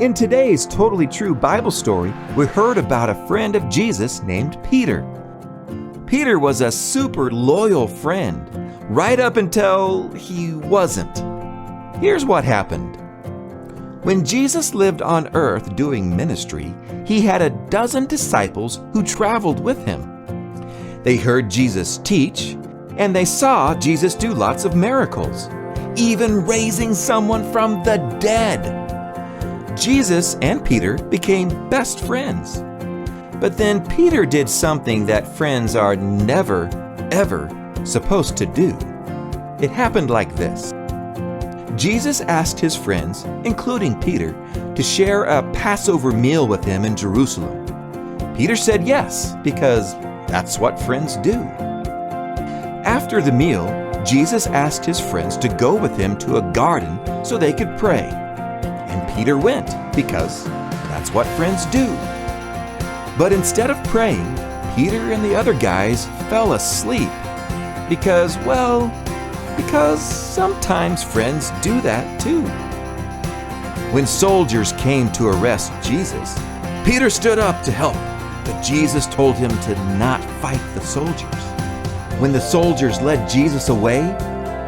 In today's Totally True Bible story, we heard about a friend of Jesus named Peter. Peter was a super loyal friend, right up until he wasn't. Here's what happened. When Jesus lived on earth doing ministry, he had a dozen disciples who traveled with him. They heard Jesus teach, and they saw Jesus do lots of miracles, even raising someone from the dead. Jesus and Peter became best friends. But then Peter did something that friends are never, ever supposed to do. It happened like this. Jesus asked his friends, including Peter, to share a Passover meal with him in Jerusalem. Peter said yes, because that's what friends do. After the meal, Jesus asked his friends to go with him to a garden so they could pray. And Peter went, because that's what friends do. But instead of praying, Peter and the other guys fell asleep because sometimes friends do that too. When soldiers came to arrest Jesus, Peter stood up to help, but Jesus told him to not fight the soldiers. When the soldiers led Jesus away,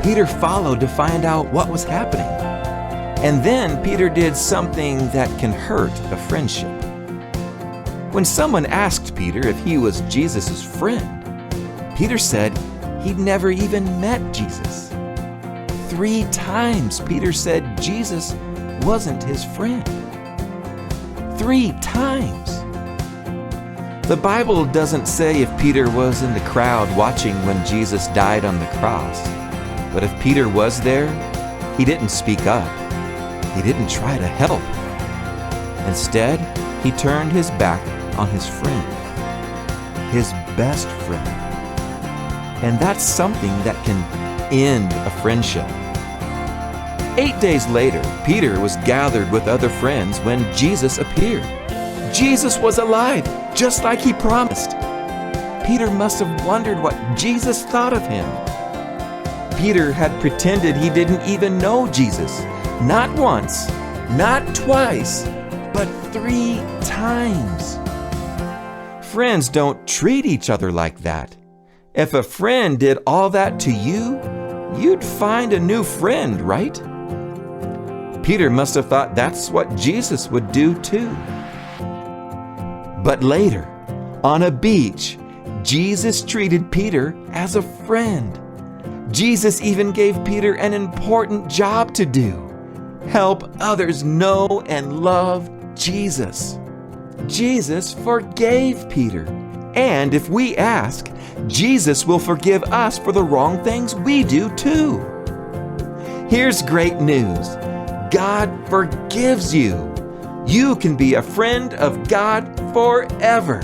Peter followed to find out what was happening. And then Peter did something that can hurt a friendship. When someone asked Peter if he was Jesus' friend, Peter said he'd never even met Jesus. 3 times Peter said Jesus wasn't his friend. 3 times. The Bible doesn't say if Peter was in the crowd watching when Jesus died on the cross. But if Peter was there, he didn't speak up. He didn't try to help. Instead, he turned his back on his friend, his best friend. And that's something that can end a friendship. 8 days later, Peter was gathered with other friends when Jesus appeared. Jesus was alive, just like he promised. Peter must have wondered what Jesus thought of him. Peter had pretended he didn't even know Jesus, not once, not twice, but 3 times. Friends don't treat each other like that. If a friend did all that to you, you'd find a new friend, right? Peter must have thought that's what Jesus would do too. But later, on a beach, Jesus treated Peter as a friend. Jesus even gave Peter an important job to do: help others know and love Jesus. Jesus forgave Peter. And if we ask, Jesus will forgive us for the wrong things we do too. Here's great news. God forgives you. You can be a friend of God forever.